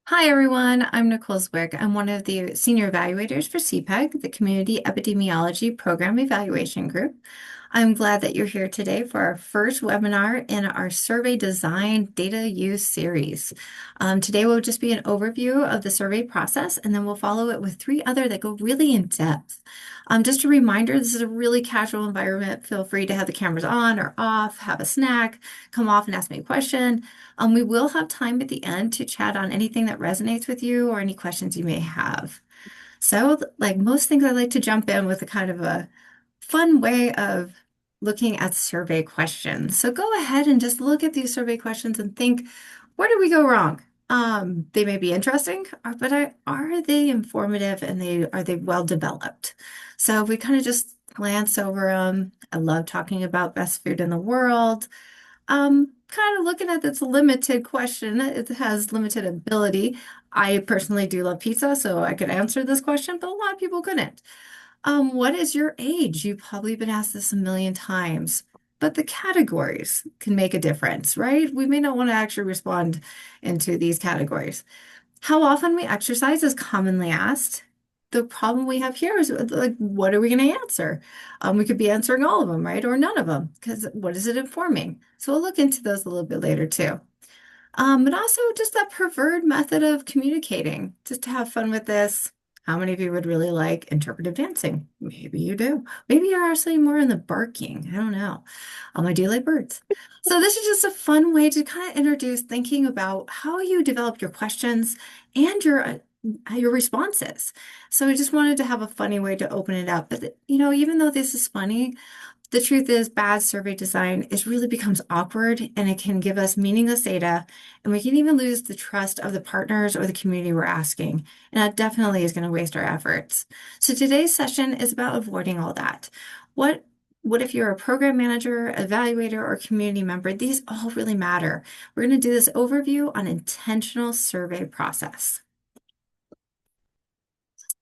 Hi, everyone. I'm Nicole Zwick. I'm one of the senior evaluators for CPEG, the Community Epidemiology Program Evaluation Group. I'm glad that you're here today for our first webinar in our survey design data use series. Today will just be an overview of the survey process, and then we'll follow it with three other that go really in depth. Just a reminder, this is a really casual environment. Feel free to have the cameras on or off, have a snack, come off and ask me a question. We will have time at the end to chat on anything that resonates with you or any questions you may have. So, like most things, I like to jump in with a kind of a fun way of looking at survey questions. So go ahead and just look at these survey questions and think, where did we go wrong? They may be interesting, but are they informative and are they well developed? So if we kind of just glance over them, I love talking about best food in the world. Kind of looking at this limited question, it has limited ability. I personally do love pizza, so I could answer this question, but a lot of people couldn't. What is your age? You've probably been asked this a million times, but the categories can make a difference, right? We may not want to actually respond into these categories. How often we exercise is commonly asked. The problem we have here is like, what are we going to answer? We could be answering all of them, right? Or none of them, because what is it informing? So we'll look into those a little bit later too. But also just that preferred method of communicating, just to have fun with this. How many of you would really like interpretive dancing? Maybe you do. Maybe you're actually more in the barking. I don't know. I do like birds. So this is just a fun way to kind of introduce thinking about how you develop your questions and your responses. So I just wanted to have a funny way to open it up. But even though this is funny, the truth is, bad survey design is really becomes awkward and it can give us meaningless data, and we can even lose the trust of the partners or the community we're asking. And that definitely is going to waste our efforts. So today's session is about avoiding all that. What if you're a program manager, evaluator, or community member? These all really matter. We're going to do this overview on intentional survey process.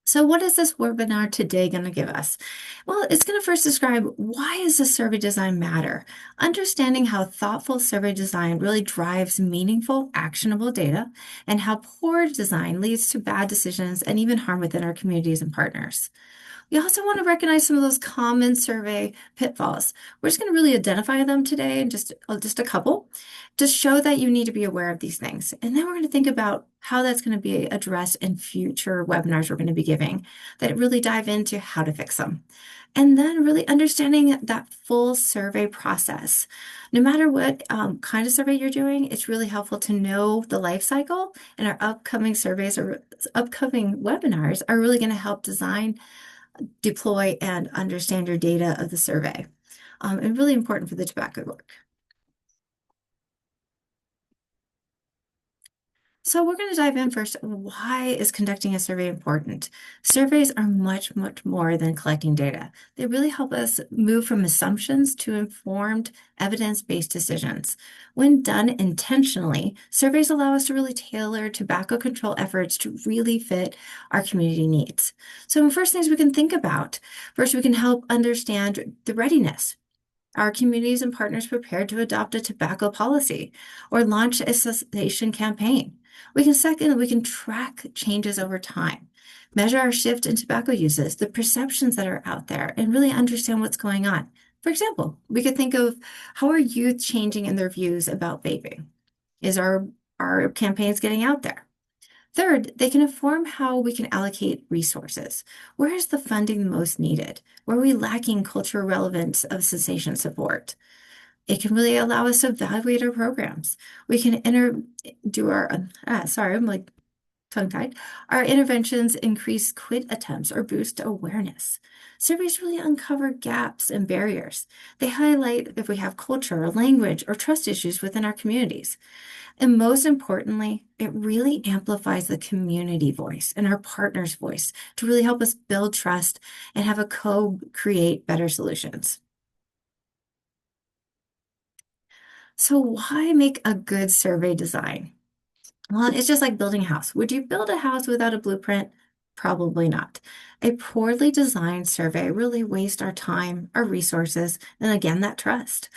So what is this webinar today going to give us? Well, it's going to first describe why does the survey design matter? Understanding how thoughtful survey design really drives meaningful, actionable data, and how poor design leads to bad decisions and even harm within our communities and partners. We also want to recognize some of those common survey pitfalls. We're just going to really identify them today and just a couple to show that you need to be aware of these things. And then we're going to think about how that's going to be addressed in future webinars we're going to be giving that really dive into how to fix them. And then really understanding that full survey process. No matter what kind of survey you're doing, it's really helpful to know the life cycle, and our upcoming surveys or upcoming webinars are really going to help design, deploy, and understand your data of the survey. And really important for the tobacco work. So we're going to dive in first. Why is conducting a survey important? Surveys are much, much more than collecting data. They really help us move from assumptions to informed, evidence-based decisions. When done intentionally, surveys allow us to really tailor tobacco control efforts to really fit our community needs. So first things we can think about. First, we can help understand the readiness. Are communities and partners prepared to adopt a tobacco policy or launch a cessation campaign? We can track changes over time, measure our shift in tobacco uses, the perceptions that are out there, and really understand what's going on. For example, we could think of how are youth changing in their views about vaping? Is our campaigns getting out there? Third, they can inform how we can allocate resources. Where is the funding most needed? Where are we lacking cultural relevance of cessation support? It can really allow us to evaluate our programs. We can do our, sorry, I'm like tongue-tied. Our interventions increase quit attempts or boost awareness. Surveys really uncover gaps and barriers. They highlight if we have culture, language, or trust issues within our communities. And most importantly, it really amplifies the community voice and our partner's voice to really help us build trust and have a co-create better solutions. So why make a good survey design? Well, it's just like building a house. Would you build a house without a blueprint? Probably not. A poorly designed survey really wastes our time, our resources, and again, that trust.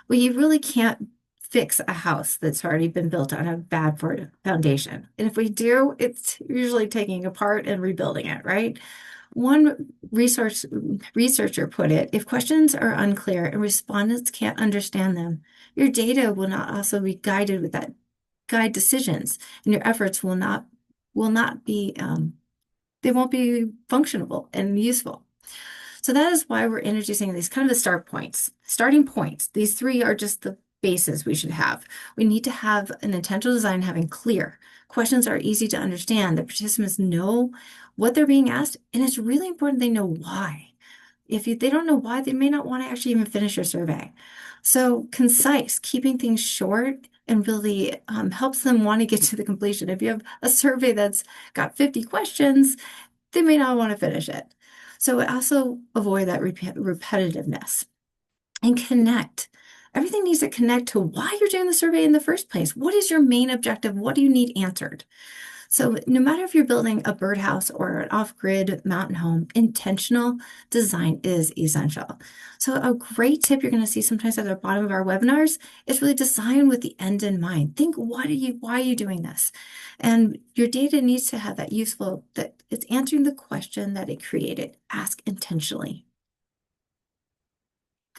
We really can't fix a house that's already been built on a bad foundation. And if we do, it's usually taking apart and rebuilding it, right? One researcher put it, if questions are unclear and respondents can't understand them, your data will not also be guided with that guide decisions, and your efforts will not be they won't be functionable and useful. So that is why we're introducing these kind of the starting points. These three are just the bases we should have. We need to have an intentional design having clear questions are easy to understand. The participants know what they're being asked, and it's really important they know why. They don't know why, they may not want to actually even finish your survey. So concise, keeping things short and really helps them want to get to the completion. If you have a survey that's got 50 questions, they may not want to finish it. So also avoid that repetitiveness and connect. Everything needs to connect to why you're doing the survey in the first place. What is your main objective? What do you need answered? So no matter if you're building a birdhouse or an off-grid mountain home, intentional design is essential. So a great tip you're going to see sometimes at the bottom of our webinars is really design with the end in mind. Think, why are you doing this? And your data needs to have that useful, that it's answering the question that it created. Ask intentionally.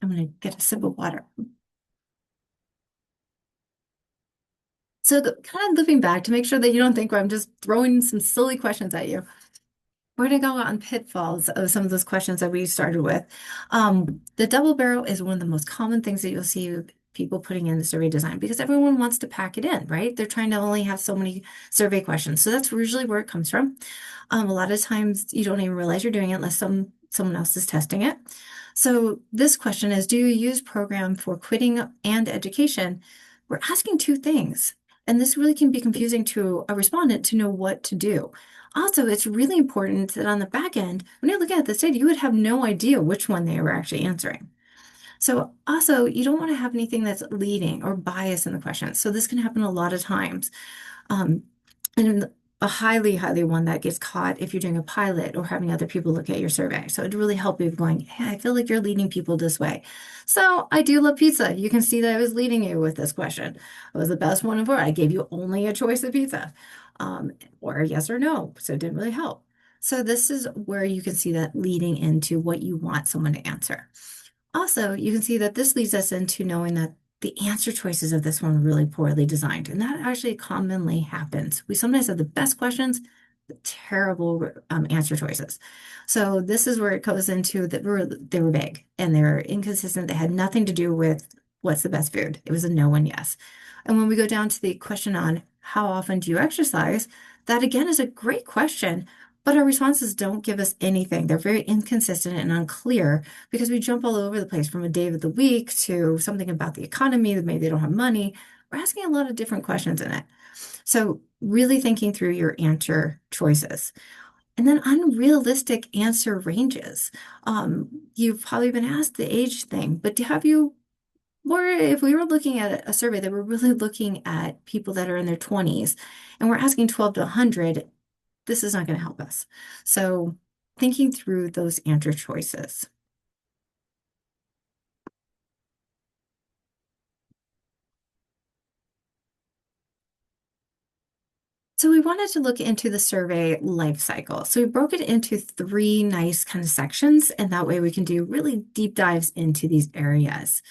I'm going to get a sip of water. So kind of looping back to make sure that you don't think I'm just throwing some silly questions at you. We're going to go on pitfalls of some of those questions that we started with. The double barrel is one of the most common things that you'll see people putting in the survey design because everyone wants to pack it in, right? They're trying to only have so many survey questions. So that's usually where it comes from. A lot of times you don't even realize you're doing it unless someone else is testing it. So this question is, do you use program for quitting and education? We're asking two things. And this really can be confusing to a respondent to know what to do. Also, it's really important that on the back end, when you're looking at this data, you would have no idea which one they were actually answering. So also, you don't want to have anything that's leading or bias in the questions. So this can happen a lot of times. And a highly one that gets caught if you're doing a pilot or having other people look at your survey. So it'd really help you going, hey, I feel like you're leading people this way. So I do love pizza. You can see that I was leading you with this question. It was the best one of all. I gave you only a choice of pizza, or yes or no. So it didn't really help. So this is where you can see that leading into what you want someone to answer. Also, you can see that this leads us into knowing that the answer choices of this one were really poorly designed, and that actually commonly happens. We sometimes have the best questions, but terrible answer choices. So this is where it goes into that they were vague and they're inconsistent. They had nothing to do with what's the best food. It was a no and yes. And when we go down to the question on how often do you exercise, that again is a great question, but our responses don't give us anything. They're very inconsistent and unclear because we jump all over the place from a day of the week to something about the economy that maybe they don't have money. We're asking a lot of different questions in it. So really thinking through your answer choices. And then unrealistic answer ranges. You've probably been asked the age thing, but or if we were looking at a survey that we're really looking at people that are in their 20s and we're asking 12 to 100, this is not going to help us. So thinking through those answer choices. So we wanted to look into the survey life cycle. So we broke it into three nice kind of sections, and that way we can do really deep dives into these areas.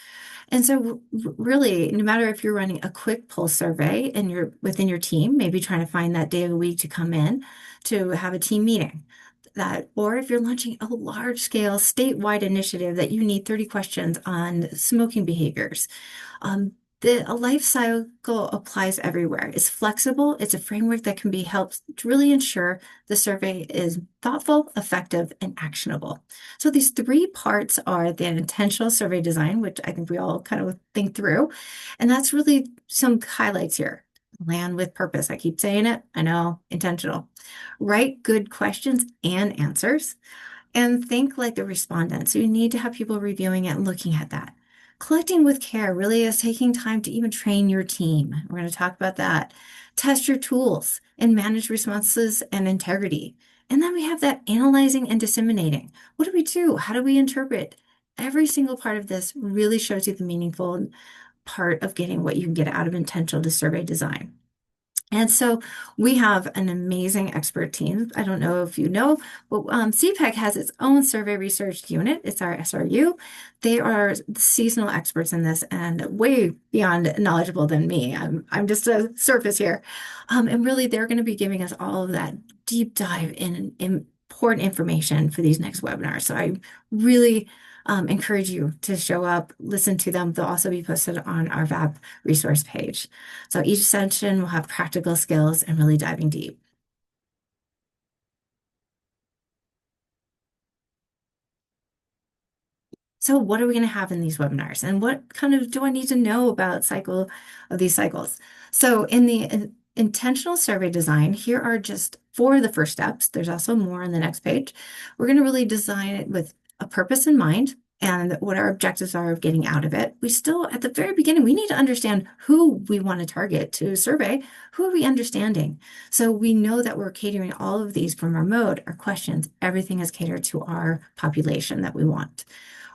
And so really, no matter if you're running a quick pulse survey and you're within your team, maybe trying to find that day of the week to come in to have a team meeting, or if you're launching a large scale statewide initiative that you need 30 questions on smoking behaviors. A life cycle applies everywhere. It's flexible. It's a framework that can be helped to really ensure the survey is thoughtful, effective, and actionable. So these three parts are the intentional survey design, which I think we all kind of think through. And that's really some highlights here. Land with purpose. I keep saying it. I know, intentional. Write good questions and answers. And think like the respondent. So you need to have people reviewing it and looking at that. Collecting with care really is taking time to even train your team. We're going to talk about that. Test your tools and manage responses and integrity. And then we have that analyzing and disseminating. What do we do? How do we interpret? Every single part of this really shows you the part of getting what you can get out of intentional to survey design. And so we have an amazing expert team. I don't know if you know, but CPEG has its own survey research unit. It's our SRU. They are the seasonal experts in this and way beyond knowledgeable than me. I'm just a surface here. And really, they're going to be giving us all of that deep dive in important information for these next webinars. So I really encourage you to show up, listen to them. They'll also be posted on our VAB resource page. So each session will have practical skills and really diving deep. So what are we going to have in these webinars? And what kind of do I need to know about these cycles? So in the intentional survey design, here are just 4 of the first steps. There's also more on the next page. We're going to really design it with a purpose in mind and what our objectives are of getting out of it. We still, at the very beginning, we need to understand who we want to target to survey. Who are we understanding? So we know that we're catering all of these from our mode, our questions, everything is catered to our population that we want.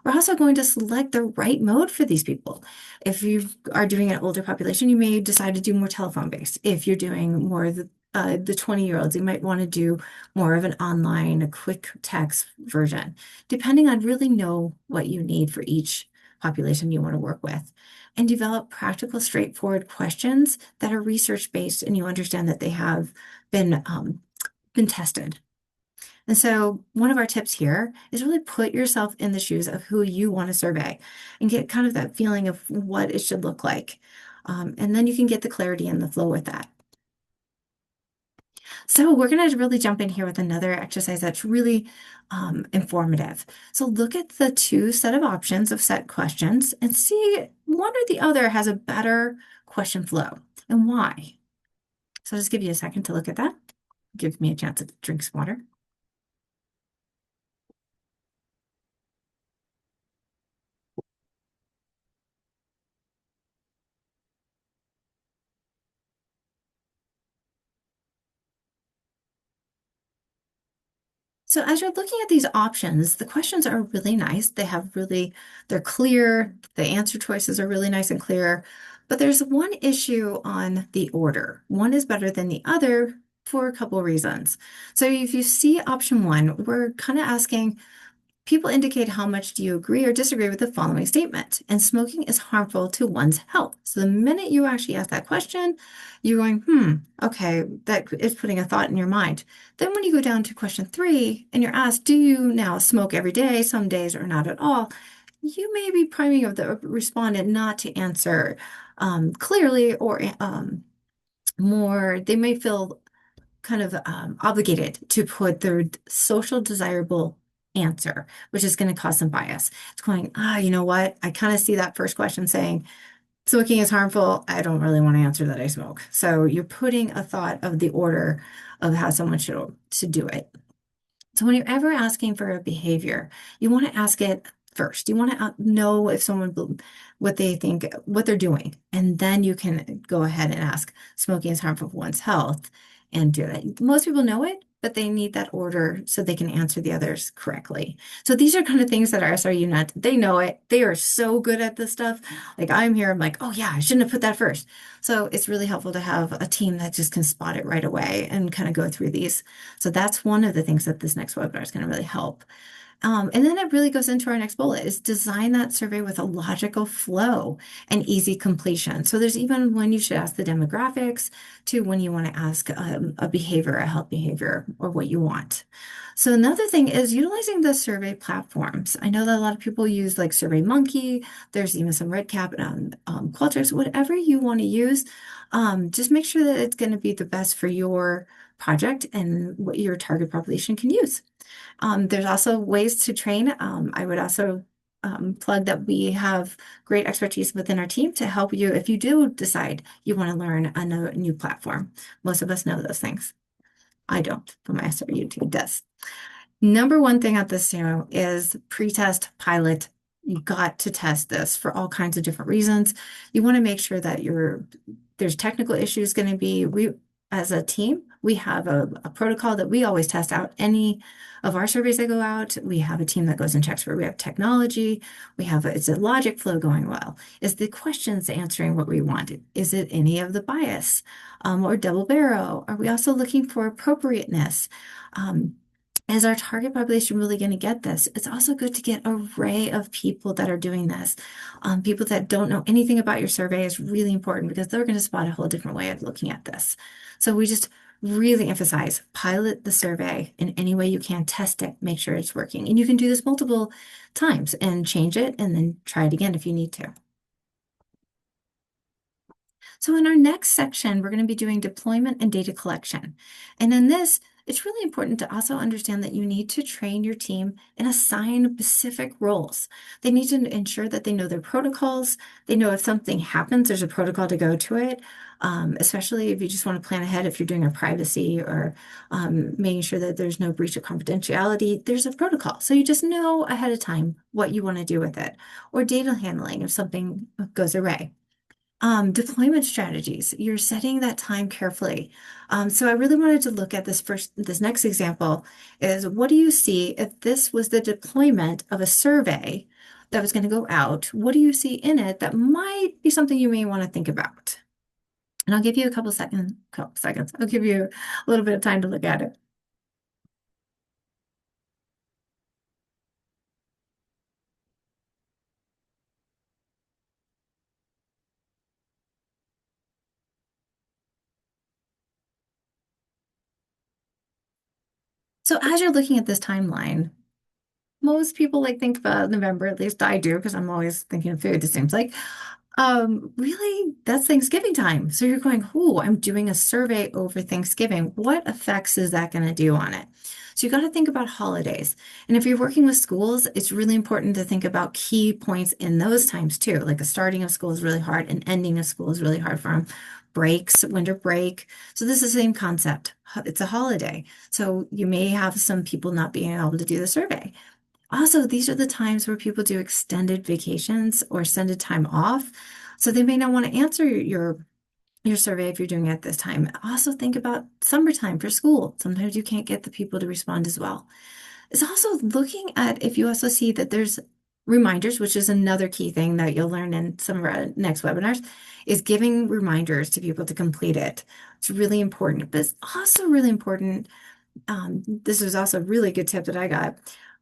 We're also going to select the right mode for these people. If you are doing an older population, you may decide to do more telephone-based. If you're doing more of the 20-year-olds, you might want to do more of an online, a quick text version, depending on really know what you need for each population you want to work with. And develop practical, straightforward questions that are research-based and you understand that they have been tested. And so one of our tips here is really put yourself in the shoes of who you want to survey and get kind of that feeling of what it should look like. And then you can get the clarity and the flow with that. So we're going to really jump in here with another exercise that's really informative. So look at the 2 set of options of set questions and see one or the other has a better question flow and why. So I'll just give you a second to look at that. Give me a chance to drink some water. So as you're looking at these options, the questions are really nice. They're clear. The answer choices are really nice and clear. But there's one issue on the order. One is better than the other for a couple of reasons. So if you see option 1, we're kind of asking, people indicate how much do you agree or disagree with the following statement. And smoking is harmful to one's health. So the minute you actually ask that question, you're going, okay, that is putting a thought in your mind. Then when you go down to question 3 and you're asked, do you now smoke every day, some days, or not at all? You may be priming of the respondent not to answer clearly or more, they may feel kind of obligated to put their social desirable answer, which is going to cause some bias. It's going, you know what? I kind of see that first question saying, smoking is harmful. I don't really want to answer that I smoke. So you're putting a thought of the order of how someone should do it. So when you're ever asking for a behavior, you want to ask it first. You want to know if what they think, what they're doing. And then you can go ahead and ask, smoking is harmful for one's health, and do that. Most people know it, but they need that order so they can answer the others correctly. So these are kind of things that our SRU not, they know it. They are so good at this stuff. Like I'm here, I'm like, oh yeah, I shouldn't have put that first. So it's really helpful to have a team that just can spot it right away and kind of go through these. So that's one of the things that this next webinar is going to really help. And then it really goes into our next bullet is design that survey with a logical flow and easy completion. So there's even when you should ask the demographics to when you want to ask a behavior, a health behavior, or what you want. So another thing is utilizing the survey platforms. I know that a lot of people use like SurveyMonkey. There's even some RedCap and Qualtrics, whatever you want to use. Just make sure that it's going to be the best for your project and what your target population can use. There's also ways to train. I would also plug that we have great expertise within our team to help you if you do decide you want to learn a new platform. Most of us know those things. I don't, but my SRU team does. Number one thing at this is pre-test pilot. You got to test this for all kinds of different reasons. You want to make sure that there's technical issues going to be, as a team, We have a protocol that we always test out. Any of our surveys that go out, we have a team that goes and checks where we have technology. It's a logic flow going well. Is the questions answering what we wanted? Is it any of the bias or double barrel? Are we also looking for appropriateness? Um, is our target population really going to get this? It's also good to get an array of people that are doing this. People that don't know anything about your survey is really important because they're going to spot a whole different way of looking at this. So we just really emphasize pilot the survey in any way you can, test it, make sure it's working. And you can do this multiple times and change it and then try it again if you need to. So in our next section, we're going to be doing deployment and data collection. And in this, it's really important to also understand that you need to train your team and assign specific roles. They need to ensure that they know their protocols. They know if something happens, there's a protocol to go to it, especially if you just want to plan ahead, if you're doing a privacy or making sure that there's no breach of confidentiality, there's a protocol. So you just know ahead of time what you want to do with it, or data handling if something goes awry. Deployment strategies, you're setting that time carefully. So I really wanted to look at this next example is what do you see if this was the deployment of a survey that was going to go out? What do you see in it that might be something you may want to think about? And I'll give you a couple seconds. I'll give you a little bit of time to look at it. So as you're looking at this timeline, most people think about November, at least I do, because I'm always thinking of food, it seems like. Really, that's Thanksgiving time. So you're going, oh, I'm doing a survey over Thanksgiving. What effects is that going to do on it? So you got to think about holidays. And if you're working with schools, it's really important to think about key points in those times too. Like a starting of school is really hard, and ending of school is really hard for them. Breaks, winter break. So this is the same concept. It's a holiday. So you may have some people not being able to do the survey. Also, these are the times where people do extended vacations or extended time off. So they may not want to answer your survey if you're doing it at this time. Also think about summertime for school. Sometimes you can't get the people to respond as well. It's also looking at if you also see that there's reminders, which is another key thing that you'll learn in some of our next webinars, is giving reminders to people to complete it. It's really important, but it's also really important. This was also a really good tip that I got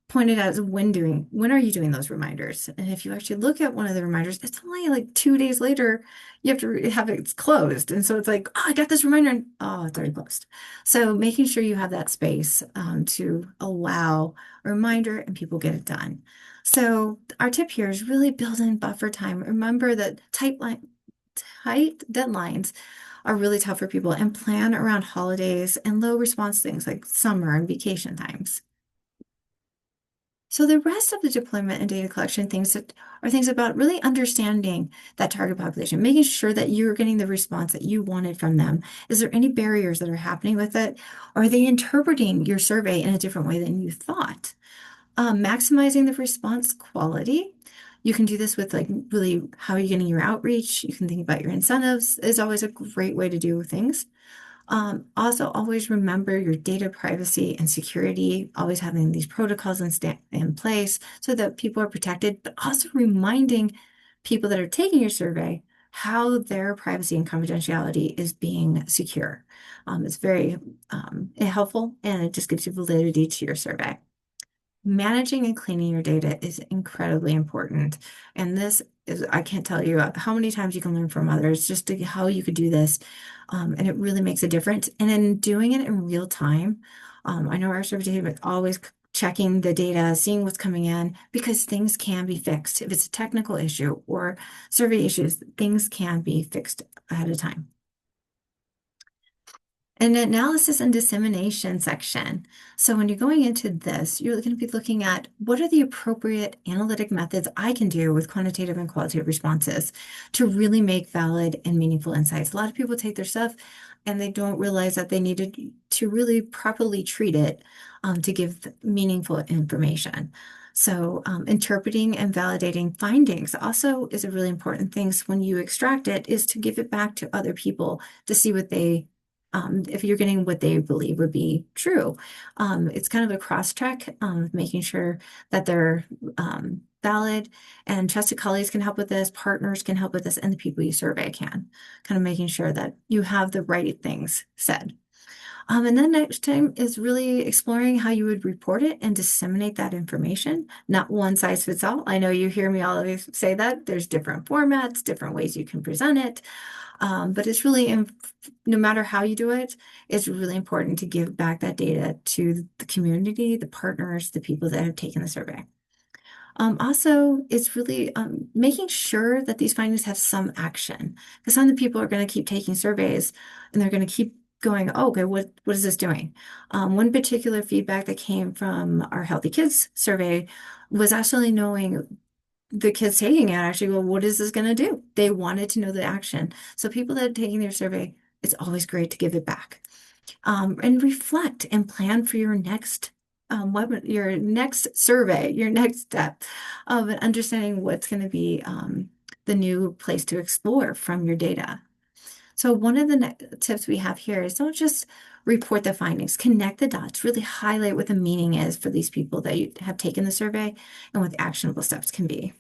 pointed out as when are you doing those reminders? And if you actually look at one of the reminders, it's only like 2 days later, you have to have it closed. And so it's like, oh, I got this reminder and oh, it's already closed. So making sure you have that space to allow a reminder and people get it done. So our tip here is really build in buffer time. Remember that tight deadlines are really tough for people and plan around holidays and low response things like summer and vacation times. So the rest of the deployment and data collection are things about really understanding that target population, making sure that you're getting the response that you wanted from them. Is there any barriers that are happening with it? Are they interpreting your survey in a different way than you thought? Maximizing the response quality. You can do this with really how are you getting your outreach? You can think about your incentives is always a great way to do things. Also, always remember your data privacy and security, always having these protocols in place so that people are protected, but also reminding people that are taking your survey how their privacy and confidentiality is being secure. It's very helpful, and it just gives you validity to your survey. Managing and cleaning your data is incredibly important. And this is, I can't tell you how many times you can learn from others just to how you could do this. And it really makes a difference. And in doing it in real time, I know our survey team is always checking the data, seeing what's coming in, because things can be fixed. If it's a technical issue or survey issues, things can be fixed ahead of time. An analysis and dissemination section. So when you're going into this, you're going to be looking at what are the appropriate analytic methods I can do with quantitative and qualitative responses to really make valid and meaningful insights. A lot of people take their stuff and they don't realize that they needed to really properly treat it to give meaningful information. So interpreting and validating findings also is a really important thing. So when you extract it is to give it back to other people to see what they if you're getting what they believe would be true. It's kind of a cross check, making sure that they're valid, and trusted colleagues can help with this, partners can help with this, and the people you survey can, kind of making sure that you have the right things said. And then next time is really exploring how you would report it and disseminate that information. Not one size fits all. I know you hear me always say that. There's different formats, different ways you can present it. But it's really, no matter how you do it, it's really important to give back that data to the community, the partners, the people that have taken the survey. Also, it's really making sure that these findings have some action, because some of the people are going to keep taking surveys and they're going to keep going, oh, okay, what is this doing? One particular feedback that came from our Healthy Kids survey was actually knowing the kids taking it actually, well, what is this going to do? They wanted to know the action. So people that are taking their survey, it's always great to give it back. And reflect and plan for your next your next survey, your next step of understanding what's going to be the new place to explore from your data. So one of the tips we have here is don't just report the findings, connect the dots, really highlight what the meaning is for these people that you have taken the survey and what the actionable steps can be.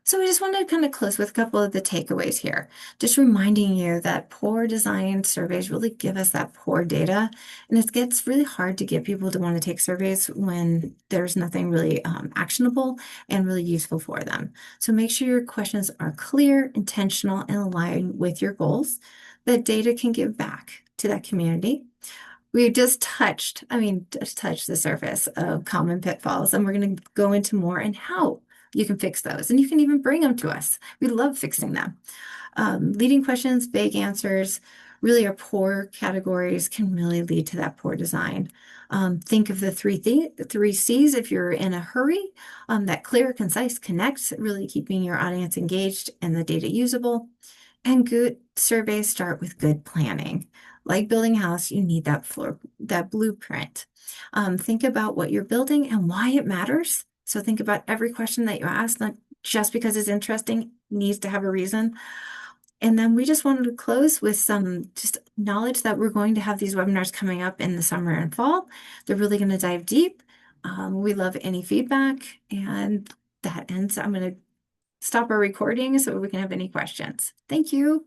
So we just wanted to kind of close with a couple of the takeaways here. Just reminding you that poor design surveys really give us that poor data. And it gets really hard to get people to want to take surveys when there's nothing really actionable and really useful for them. So make sure your questions are clear, intentional, and aligned with your goals that data can give back to that community. We just touched the surface of common pitfalls, and we're going to go into more and how you can fix those. And you can even bring them to us. We love fixing them. Leading questions, vague answers, really are poor categories can really lead to that poor design. Think of the three C's if you're in a hurry. That clear, concise, connects, really keeping your audience engaged and the data usable. And good surveys start with good planning. Like building a house, you need that blueprint. Think about what you're building and why it matters. So think about every question that you ask, not just because it's interesting, needs to have a reason. And then we just wanted to close with some just knowledge that we're going to have these webinars coming up in the summer and fall. They're really going to dive deep. We love any feedback. And that ends. I'm going to stop our recording so we can have any questions. Thank you.